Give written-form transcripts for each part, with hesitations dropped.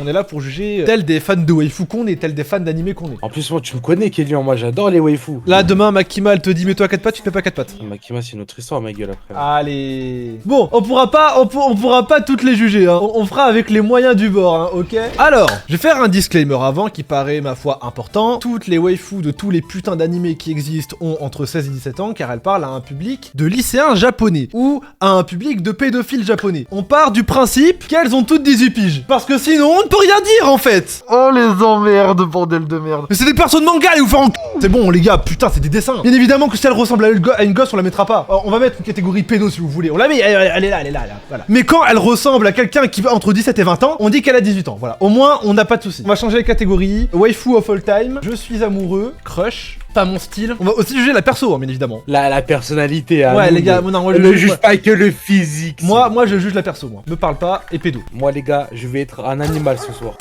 On est là pour juger tels des fans de waifu qu'on est, tels des fans d'anime qu'on est. En plus, moi, tu me connais, Kélian, moi j'adore les waifus. Là, demain, Makima, elle te dit mets-toi à 4 pattes, tu te mets pas à 4 pattes. Makima, c'est une autre histoire, ma gueule, après. Allez. Bon, on pourra pas toutes les juger, hein. On fera avec les moyens du bord, hein, ok? Alors, je vais faire un disclaimer avant qui paraît, ma foi, important. Toutes les waifus de tous les putains d'animés qui existent ont entre 16 et 17 ans, car elles parlent à un public de lycéens japonais, ou à un public de pédophiles japonais. On part du principe qu'elles ont toutes 18 piges. Parce que sinon, on ne peut rien dire, en fait. Oh, les emmerdes, bordel de merde. Mais c'est des persos de manga, allez vous faire en... C'est bon, les gars, putain, c'est des dessins. Bien évidemment que si elle ressemble à une gosse, on la mettra pas. On va mettre une catégorie pédo, si vous voulez. On la met, elle est là, voilà. Mais quand elle ressemble à quelqu'un qui va entre 17 et 20 ans, on dit qu'elle a 18 ans, voilà. Au moins, on n'a pas de soucis. On va changer les catégories. Waifu of all time, je suis amoureux, crush, pas mon style. On va aussi juger la perso, hein, bien évidemment. La personnalité, hein. Ouais, les gars, non, moi, je ne juge pas que le physique. Moi, je juge la perso, moi. Me parle pas et pédo. Moi, les gars, je vais être un animal ce soir.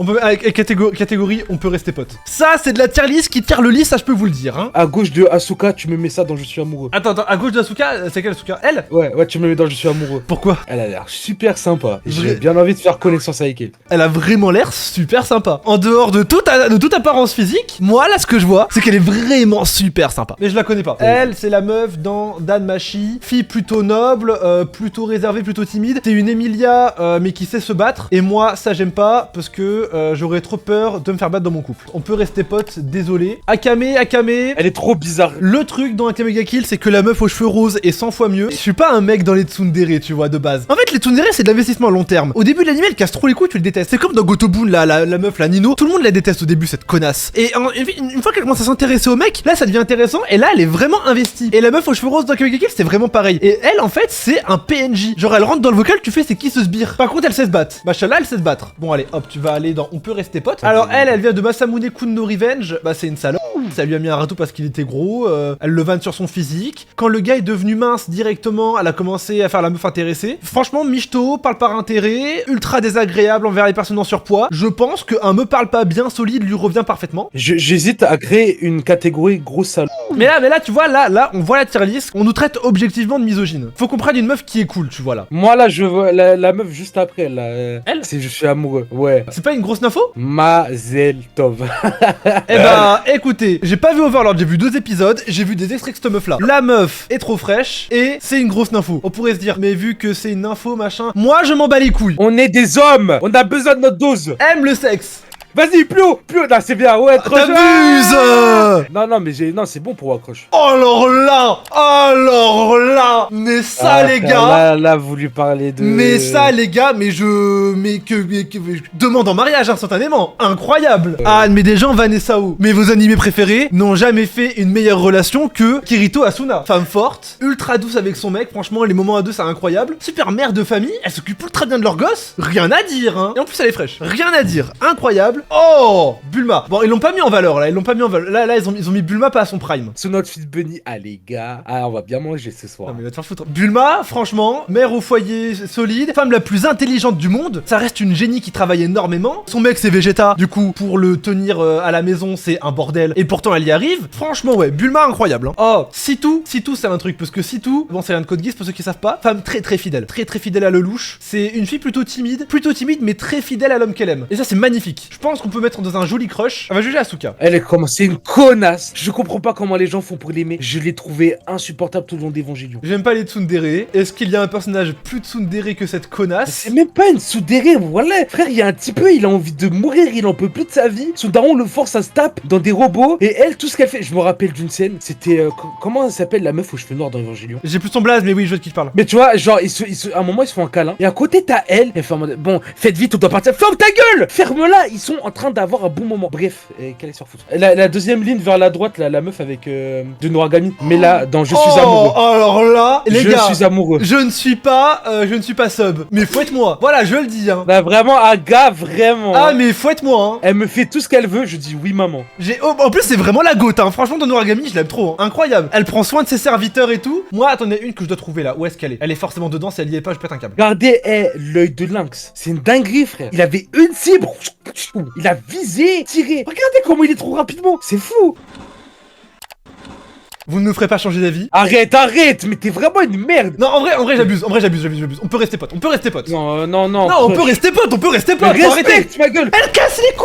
On peut, avec catégorie, on peut rester potes. Ça, c'est de la tier list qui tire le lit, ça je peux vous le dire, hein. À gauche de Asuka, tu me mets ça dans Je suis amoureux. Attends, à gauche de Asuka, c'est quelle Asuka? Elle? Ouais, tu me mets dans Je suis amoureux. Pourquoi? Elle a l'air super sympa. J'ai bien envie de faire connaissance avec elle. Elle a vraiment l'air super sympa. En dehors de toute apparence physique, moi là, ce que je vois, c'est qu'elle est vraiment super sympa. Mais je la connais pas. Elle, c'est la meuf dans Danmachi, fille plutôt noble, plutôt réservée, plutôt timide. C'est une Emilia, mais qui sait se battre. Et moi, ça j'aime pas, parce que j'aurais trop peur de me faire battre dans mon couple. On peut rester potes, désolé. Akame. Elle est trop bizarre. Le truc dans Akame ga Kill, c'est que la meuf aux cheveux roses est 100 fois mieux. Je suis pas un mec dans les tsundere, tu vois, de base. En fait, les tsundere, c'est de l'investissement à long terme. Au début de l'anime, elle casse trop les couilles, tu le détestes. C'est comme dans Gotobun, la meuf, la Nino. Tout le monde la déteste au début, cette connasse. Et une fois qu'elle commence à s'intéresser au mec, là, ça devient intéressant. Et là, elle est vraiment investie. Et la meuf aux cheveux roses dans Akame ga Kill, c'est vraiment pareil. Et elle, en fait, c'est un PNJ. Genre, elle rentre dans le vocal, tu fais c'est qui ce sbire. Par contre, elle sait se battre. Machallah, elle sait se battre. Bon, allez, hop, tu vas aller dans On peut rester potes. Alors, elle vient de Masamune Kun no Revenge. Bah, c'est une salope. Ça lui a mis un râteau parce qu'il était gros. Elle le vanne sur son physique. Quand le gars est devenu mince directement, elle a commencé à faire la meuf intéressée. Franchement, Michto parle par intérêt, ultra désagréable envers les personnes en surpoids. Je pense qu'un me parle pas bien solide lui revient parfaitement. J'hésite à créer une catégorie gros salaud. Mais là, tu vois, là, on voit la tier list. On nous traite objectivement de misogyne. Faut qu'on prenne une meuf qui est cool, tu vois là. Moi là, je vois la meuf juste après. Là, elle, c'est Je suis amoureux. Ouais. C'est pas une grosse nympho? Mazel Tov. Eh bah, écoutez, j'ai pas vu Overlord, j'ai vu 2 épisodes, j'ai vu des extraits de cette meuf là. La meuf est trop fraîche et c'est une grosse nympho. On pourrait se dire, mais vu que c'est une info machin, moi je m'en bats les couilles. On est des hommes, on a besoin de notre dose. Aime le sexe. Vas-y, plus haut, non, c'est bien, ouais, trop t'abuses. Non, mais c'est bon pour accroche. Alors là, mais ça les gars. Là, vous lui parlez de... Mais ça les gars, mais je demande en mariage instantanément, incroyable. Ah, mais des gens Vanessa Ou. Mais vos animés préférés n'ont jamais fait une meilleure relation que Kirito Asuna. Femme forte, ultra douce avec son mec, franchement les moments à deux c'est incroyable. Super mère de famille, elle s'occupe ultra bien de leur gosse, rien à dire hein. Et en plus elle est fraîche, rien à dire, incroyable. Oh, Bulma. Bon, ils l'ont pas mis en valeur là, Là, ils ont mis Bulma pas à son prime. Son outfit bunny, ah les gars, on va bien manger ce soir. Non mais va te faire foutre. Bulma, franchement, mère au foyer solide, femme la plus intelligente du monde. Ça reste une génie qui travaille énormément. Son mec c'est Vegeta, du coup pour le tenir à la maison c'est un bordel. Et pourtant elle y arrive. Franchement ouais, Bulma incroyable. Hein. Oh, Sitou c'est un truc parce que Sitou, bon c'est un de Code Geass pour ceux qui savent pas, femme très fidèle, très fidèle à Lelouch. C'est une fille plutôt timide mais très fidèle à l'homme qu'elle aime. Et ça c'est magnifique. Je pense qu'on peut mettre dans un joli crush. On va juger Asuka. Elle est comment? C'est une connasse. Je comprends pas comment les gens font pour l'aimer. Je l'ai trouvée insupportable tout le long d'Evangelion. J'aime pas les tsundere. Est-ce qu'il y a un personnage plus tsundere que cette connasse? C'est même pas une tsundere, voilà. Frère, il y a un petit peu, il a envie de mourir, il en peut plus de sa vie. Son daron le force à se taper dans des robots. Et elle, tout ce qu'elle fait, je me rappelle d'une scène, c'était... comment elle s'appelle la meuf aux cheveux noirs dans Evangelion? J'ai plus son blaze, mais oui, je vois de qui tu parles. Mais tu vois, genre, à un moment, ils se font un câlin. Et à côté, t'as elle fait en mode, bon, faites vite, on doit partir. Ferme ta gueule! Ferme-la! Ils sont en train d'avoir un bon moment. Bref, qu'elle est sur foutre. La deuxième ligne vers la droite, la meuf avec de Noragami. Mais là, dans Je suis amoureux. Alors là, les gars, je suis amoureux. Je ne suis pas sub. Mais fouette-moi. Voilà, je le dis. Hein. Bah vraiment, un gars, vraiment. Ah, mais fouette-moi. Hein. Elle me fait tout ce qu'elle veut. Je dis oui, maman. En plus, c'est vraiment la gote. Hein. Franchement, dans Noragami, je l'aime trop. Hein. Incroyable. Elle prend soin de ses serviteurs et tout. Moi, attendez, une que je dois trouver là. Où est-ce qu'elle est? Elle est forcément dedans. Si elle y est pas, je pète un câble. Regardez, l'œil de lynx. C'est une dinguerie, frère. Il avait une cible. Il a visé, tiré. Regardez comment il est trop rapidement. C'est fou. Vous ne me ferez pas changer d'avis. Arrête, mais t'es vraiment une merde. Non, en vrai, j'abuse. On peut rester potes. Non, Non, on peut rester potes. Faut arrêter. Respecte ma gueule. Elle casse les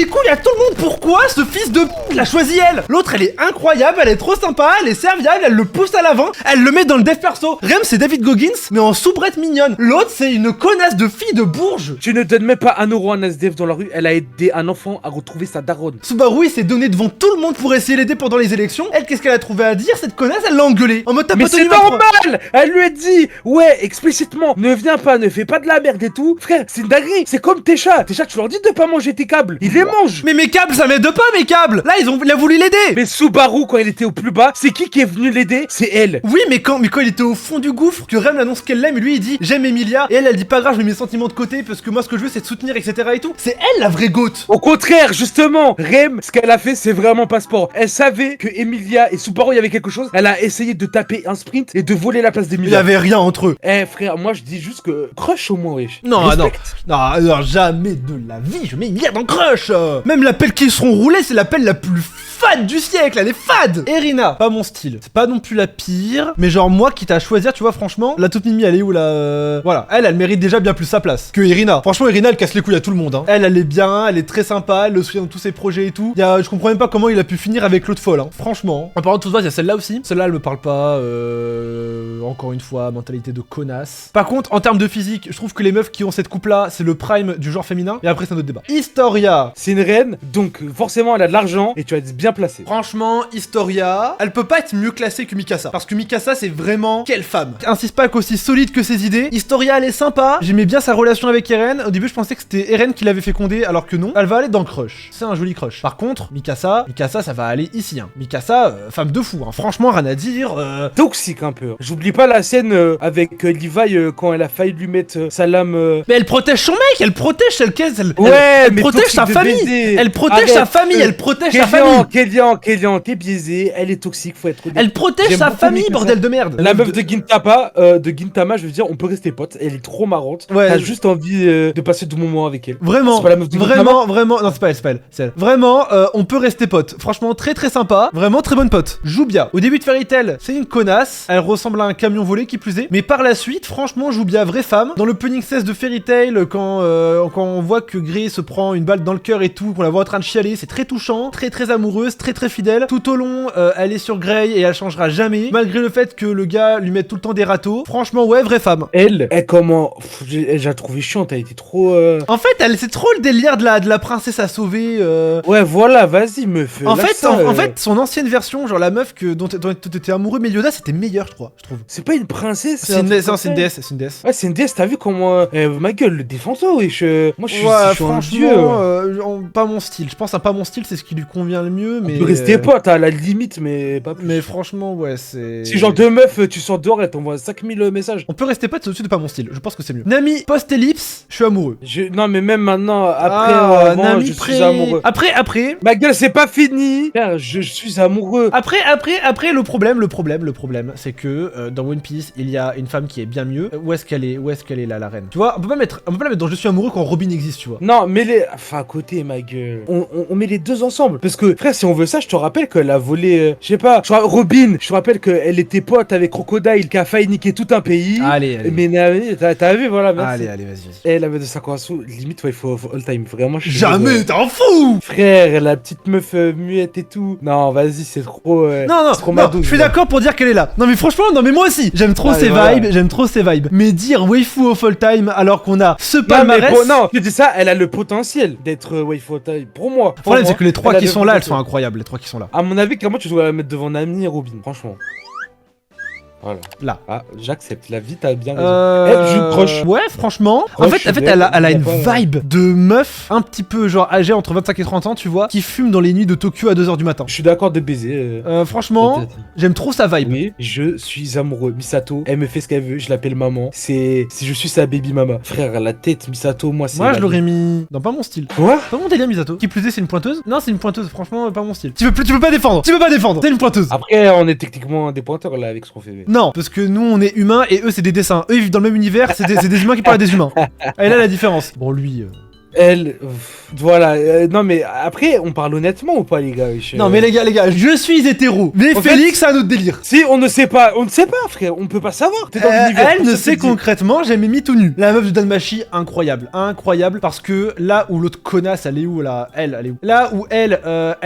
couilles à tout le monde. Pourquoi ce fils de p l'a choisi elle? L'autre, elle est incroyable, elle est trop sympa, elle est serviable, elle le pousse à l'avant, elle le met dans le dev perso. Rem, c'est David Goggins, mais en soubrette mignonne. L'autre, c'est une connasse de fille de bourge. Tu ne donnes même pas 1 euro à un SDF dans la rue, elle a aidé un enfant à retrouver sa daronne. Subaru, il s'est donné devant tout le monde pour essayer d'aider pendant les élections. Elle, qu'est-ce qu'elle a trouvé à dire? Cette connasse, elle l'a engueulée. En mode, t'as Mais pas c'est tenu ma parole. normal. Elle lui a dit, ouais, explicitement, ne viens pas, ne fais pas de la merde et tout. Frère, c'est une dinguerie, c'est comme tes chats. Tes chats, tu leur dis de pas manger tes câbles, ils les mangent. Mais mes câbles, ça m'aide pas, mes câbles. Là, il a voulu l'aider. Mais Subaru, quand il était au plus bas, c'est qui est venu l'aider? C'est elle. Oui, mais quand il était au fond du gouffre, que Rem annonce qu'elle l'aime, et lui il dit j'aime Emilia, et elle dit pas grave, je mets mes sentiments de côté parce que moi ce que je veux c'est te soutenir, etc. et tout. C'est elle la vraie goat. Au contraire, justement, Rem, ce qu'elle a fait, c'est vraiment pas sport. Elle savait que Emilia et Subaru, il y avait quelque chose. Elle a essayé de taper un sprint et de voler la place Il y d'Emilia. avait rien entre eux. Eh frère, moi je dis juste que crush au moins, wesh. Non, Respecte. non, jamais de la vie, je mets Emilia dans Crush. Même l'appel qui seront roulés, c'est l'appel la plus fade du siècle, elle est fade. Erina, pas mon style. C'est pas non plus la pire, mais genre moi quitte à choisir, tu vois, franchement, la toute mimi elle est où là Voilà, elle mérite déjà bien plus sa place que Erina. Franchement, Erina elle casse les couilles à tout le monde. Hein. Elle est bien, elle est très sympa, elle le soutient dans tous ses projets et tout. Je comprends même pas comment il a pu finir avec l'autre folle. Hein. Franchement. En parlant de tout ça, il y a celle-là aussi. Celle-là elle me parle pas. Encore une fois, mentalité de connasse. Par contre, en termes de physique, je trouve que les meufs qui ont cette coupe-là, c'est le prime du genre féminin. Et après c'est un autre débat. Historia. C'est une reine, donc forcément elle a de l'argent et tu vas être bien placé. Franchement, Historia, elle peut pas être mieux classée que Mikasa. Parce que Mikasa, c'est vraiment quelle femme. Insiste pas qu'aussi solide que ses idées. Historia, elle est sympa. J'aimais bien sa relation avec Eren. Au début, je pensais que c'était Eren qui l'avait fécondée, alors que non. Elle va aller dans Crush. C'est un joli crush. Par contre, Mikasa, ça va aller ici. Hein. Mikasa, femme de fou. Hein. Franchement, rien à dire. Toxique un peu. J'oublie pas la scène avec Levi quand elle a failli lui mettre sa lame. Mais elle protège son mec. Elle protège celle qu'elle. Ouais, elle mais protège sa toxique de famille. baiser. Elle protège Arrête, sa famille. Elle protège sa famille. Kélian, t'es biaisé, elle est toxique, faut être honnête. Elle protège J'aime sa beaucoup famille, Mikasa. bordel de merde. La meuf de Gintama, je veux dire, on peut rester potes, elle est trop marrante. Ouais. T'as juste envie de passer du moment avec elle. Vraiment, C'est pas la meuf de Gintama vraiment, non c'est pas elle, c'est elle. Vraiment, on peut rester potes. Franchement, très très sympa, vraiment très bonne pote. Jubia, au début de Fairy Tail, c'est une connasse, elle ressemble à un camion volé qui plus est. Mais par la suite, franchement, Jubia, vraie femme. Dans l'opening 16 de Fairy Tail, quand on voit que Grey se prend une balle dans le cœur et tout, qu'on la voit en train de chialer, c'est très touchant, très très amoureuse, très très fidèle. Tout au long, elle est sur Grey et elle changera jamais, malgré le fait que le gars lui mette tout le temps des râteaux. Franchement, ouais, vraie femme. Elle comment j'ai la trouvé chiante, elle était trop. En fait, c'est trop le délire de la princesse à sauver. Ouais, voilà, vas-y, meuf. En lâche fait, ça, en fait, son ancienne version, genre la meuf dont t'étais amoureux, mais Yoda, c'était meilleur, je trouve. c'est pas une princesse. C'est une déesse, c'est une déesse. Ouais, c'est une déesse, t'as vu comment. Ma gueule, le défenseur, wesh. Moi, je suis un dieu. franchement, pas mon style. Je pense à pas mon style, c'est ce qui lui convient le mieux, mais. On peut rester potes, à la limite, mais pas plus. Mais franchement, ouais, c'est. Si genre deux meufs, tu sors dehors, elle t'envoie 5000 messages. On peut rester potes, c'est au-dessus de pas mon style. Je pense que c'est mieux. Nami, post-ellipse, je suis amoureux. Non, mais même maintenant, après, Nami je suis amoureux. Après. Ma gueule, c'est pas fini. Frère, je suis amoureux. Après, le problème, c'est que dans One Piece, il y a une femme qui est bien mieux. Où est-ce qu'elle est là, la reine? Tu vois, on peut pas la mettre dans Je suis amoureux quand Robin existe, tu vois. Non, mais les. Enfin, à côté, ma gueule. On met les deux ensemble. Parce que, frère, si on veut ça, je te rappelle qu'elle a volé. Je sais pas. Robin, je te rappelle qu'elle était pote avec Crocodile qui a failli niquer tout un pays. Allez. Mais t'as vu, voilà, merci. Allez, vas-y. Eh, la meuf de Sakurasu, limite, ouais, il faut all time. Vraiment, je suis Jamais, t'en fous! Frère, la petite meuf muette et tout. Non, vas-y, c'est trop. Non, c'est trop madou, je suis d'accord pour dire qu'elle est là. Non, mais franchement, mais moi aussi, j'aime trop ses vibes, Mais dire waifu of all time alors qu'on a ce palmarès. Non, je dis ça, elle a le potentiel d'être waifu of all time. Pour moi. Le problème, c'est que les trois qui sont là, elles potentiel. sont incroyables. Les trois qui sont là. À mon avis, clairement, tu dois la mettre devant Nami et Robin, franchement. Voilà. Là. Ah, j'accepte. La vie, t'as bien raison. Elle joue proche. Ouais, franchement. Proche, en fait, elle a une vibe de meuf un petit peu genre âgée entre 25 et 30 ans, tu vois, qui fume dans les nuits de Tokyo à 2h du matin. Je suis d'accord de baiser. Franchement, peut-être. j'aime trop sa vibe. Oui, je suis amoureux. Misato, elle me fait ce qu'elle veut, je l'appelle maman. Si je suis sa baby mama. Frère, la tête, Misato, moi, c'est. Moi, je l'aurais mis dans pas mon style. Quoi? Pas mon délire, Misato. Qui plus est, c'est une pointeuse? Non, c'est une pointeuse, franchement, pas mon style. Tu peux pas défendre. C'est une pointeuse. Après, on est techniquement des pointeurs là avec ce qu'on fait. Non, parce que nous, on est humains et eux, c'est des dessins. Eux, ils vivent dans le même univers, c'est des humains qui parlent à des humains. Et là, la différence. Bon, lui. Elle, voilà. Non mais après, on parle honnêtement ou pas, les gars? Non mais les gars, je suis hétéro. Mais En Félix, c'est un autre délire. Si on ne sait pas, frère, on peut pas savoir. T'es dans l'univers. Elle ne personne sait te dit. concrètement, j'ai mis tout nu. La meuf de Danmachi, incroyable. Incroyable, parce que là où l'autre connasse, elle est où là? Elle est où? Là où elle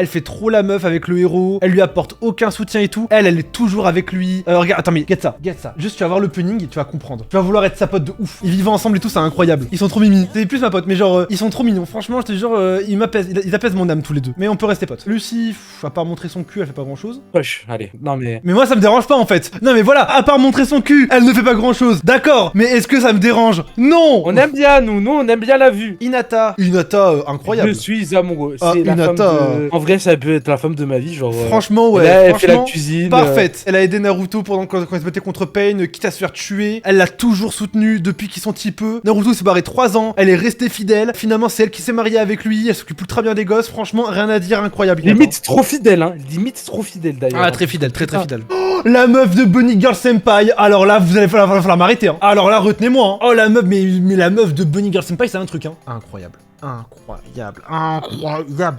fait trop la meuf avec le héros, elle lui apporte aucun soutien et tout. Elle est toujours avec lui. Regarde, attends, mais get ça. Juste, tu vas voir l'opening et tu vas comprendre. Tu vas vouloir être sa pote de ouf. Ils vivent ensemble et tout, c'est incroyable. Ils sont trop mimi. C'est plus ma pote, mais genre, ils sont trop mignons. Franchement, je te jure, ils apaisent mon âme tous les deux. Mais on peut rester potes. Lucie, à part montrer son cul, elle fait pas grand chose. Wesh, allez. Non mais. Mais moi ça me dérange pas en fait. Non mais voilà, à part montrer son cul, elle ne fait pas grand chose. D'accord, mais est-ce que ça me dérange? Non. On aime bien, nous, on aime bien la vue. Hinata, incroyable. Je suis amoureux. Ah, C'est la Hinata, femme de... En vrai, ça peut être la femme de ma vie, genre. Franchement, ouais. Là, elle fait la franchement, cuisine. parfaite. Elle a aidé Naruto pendant quand il se battait contre Pain, quitte à se faire tuer. Elle l'a toujours soutenu depuis qu'ils sont petit peu. Naruto s'est barré 3 ans. Elle est restée fidèle. Finalement, c'est elle qui s'est mariée avec lui. Elle s'occupe ultra bien des gosses. Franchement, rien à dire, incroyable. Limite trop fidèle, hein. Limite trop fidèle d'ailleurs. Ah, très fidèle, très fidèle. Oh, la meuf de Bunny Girl Senpai. Alors là, vous allez falloir m'arrêter. Hein. Alors là, retenez-moi. Hein. Oh, la meuf, mais la meuf de Bunny Girl Senpai, c'est un truc, hein. Incroyable.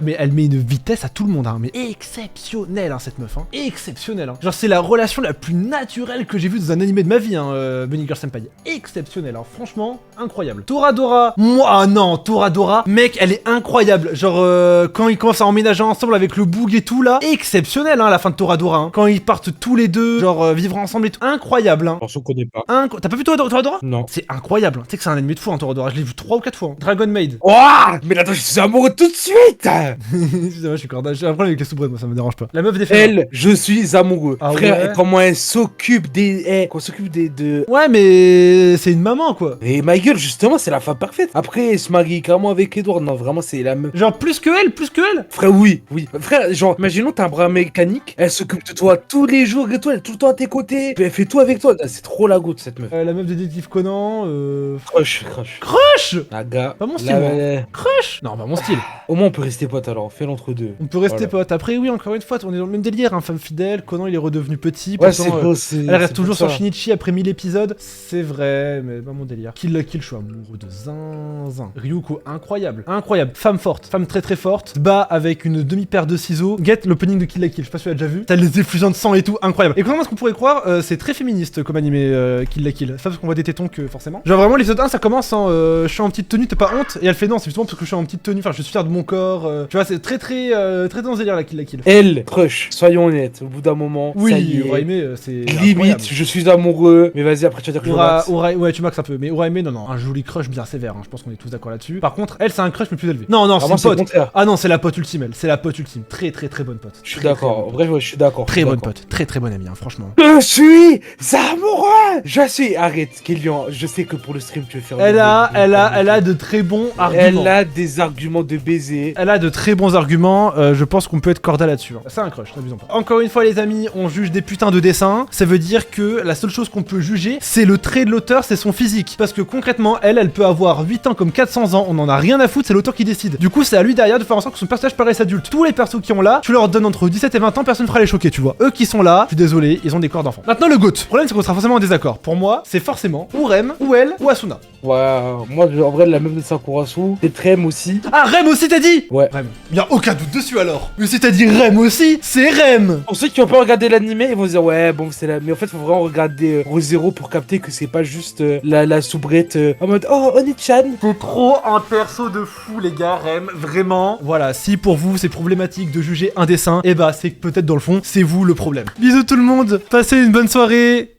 Mais elle met une vitesse à tout le monde, hein. Mais exceptionnelle, hein, cette meuf, hein. Exceptionnelle, hein. Genre, c'est la relation la plus naturelle que j'ai vue dans un animé de ma vie, hein, Bunny Girl Senpai. Exceptionnelle, hein. Franchement, incroyable. Toradora, moi, non, Toradora, mec, elle est incroyable. Genre, quand ils commencent à emménager ensemble avec le boug et tout, là, exceptionnel, hein, la fin de Toradora, hein. Quand ils partent tous les deux, genre, vivre ensemble et tout, incroyable, hein. Attention, qu'on connaît pas. T'as pas vu Toradora? Non. C'est incroyable, hein. Tu sais que c'est un animé de fou, hein, Toradora. Je l'ai vu 3 ou 4 fois, hein. Dragon Maid. Mais attends, je suis amoureux tout de suite. Excusez-moi, je suis corda. J'ai un problème avec les soubrettes, moi, ça me dérange pas. La meuf des femmes. Elle, je suis amoureux. Ah Frère, ouais comment elle s'occupe des... de... Ouais, mais c'est une maman, quoi. Et ma gueule, justement, c'est la femme parfaite. Après, elle se marie carrément avec Edward. Non, vraiment, c'est la meuf. Genre, plus que elle. Frère, oui. Frère, genre, imaginons, t'as un bras mécanique. Elle s'occupe de toi tous les jours et toi, elle est tout le temps à tes côtés. Elle fait tout avec toi. C'est trop la goutte, cette meuf. La meuf de Détective Conan, Crush. La gars. Pas mon style, moi. Crush. Non, pas mon style. Au moins, on peut rester potes alors. Fais l'entre-deux. On peut rester Voilà. potes. Après, oui, encore une fois, on est dans le même délire, hein. Femme fidèle. Conan, il est redevenu petit. Ouais, pourtant, c'est beau, c'est... elle reste c'est toujours pour sur ça. Shinichi après 1000 épisodes. C'est vrai, mais pas mon délire. Kill la Kill, je suis amoureux de Zinzin. Ryuko, incroyable. Femme forte. Femme très forte. Se bat avec une demi-paire de ciseaux. Get l'opening de Kill la Kill. Je sais pas si tu l'as déjà vu. T'as les effusions de sang et tout. Incroyable. Et contrairement à ce qu'on pourrait croire, c'est très féministe comme animé Kill la Kill. C'est pas parce qu'on voit des tétons que forcément. Genre vraiment, l'épisode 1, ça commence en je suis en petite tenue, t'as pas honte? Et elle fait non, c'est justement parce que je suis en petite tenue. Enfin, je suis fier de mon corps. Tu vois, c'est très dans ce délire la Kill la Kill. Elle, crush, soyons honnêtes, au bout d'un moment, ça y Oui, est. Uraime, c'est. Limite, incroyable. je suis amoureux, mais vas-y, après tu vas dire que je max. Ouais, tu maxes un peu, mais Uraime, non, un joli crush bien sévère, hein. Je pense qu'on est tous d'accord là-dessus. Par contre, elle, c'est un crush mais plus élevé. Non, c'est Vraiment, une c'est le pote. contraire. Ah non, c'est la pote ultime, elle. C'est la pote ultime. Très bonne pote. Je suis d'accord, en vrai, ouais, je suis d'accord. Très bonne pote, très bonne amie, hein, franchement. Je suis amoureux. Arrête, Kélian, je sais que pour le stream, tu veux faire... Elle a de très bons arguments. Elle a des arguments de baiser. Elle a de très bons arguments, je pense qu'on peut être corda là-dessus. Hein. C'est un crush, n'abusons pas. Encore une fois les amis, on juge des putains de dessins. Ça veut dire que la seule chose qu'on peut juger, c'est le trait de l'auteur, c'est son physique. Parce que concrètement, elle peut avoir 8 ans comme 400 ans, on en a rien à foutre, c'est l'auteur qui décide. Du coup, c'est à lui derrière de faire en sorte que son personnage paraisse adulte. Tous les persos qui ont là, tu leur donnes entre 17 et 20 ans, personne ne fera les choquer, tu vois. Eux qui sont là, je suis désolé, ils ont des corps d'enfants. Maintenant le GOAT. Le problème c'est qu'on sera forcément en désaccord. Pour moi, c'est forcément ou Rem, ou elle, ou Asuna. Ouais, moi, en vrai, la meuf de Sakurasu, c'est Rem aussi. Ah, Rem aussi t'as dit? Ouais. Rem. Y'a aucun doute dessus alors. Mais si t'as dit Rem aussi, c'est Rem. Pour ceux qui ont pas regardé l'animé, ils vont se dire ouais bon c'est la... Mais en fait faut vraiment regarder Re:Zero pour capter que c'est pas juste la soubrette en mode oh Oni-chan. C'est trop un perso de fou les gars, Rem, vraiment. Voilà, si pour vous c'est problématique de juger un dessin, et bah c'est que peut-être dans le fond c'est vous le problème. Bisous tout le monde, passez une bonne soirée.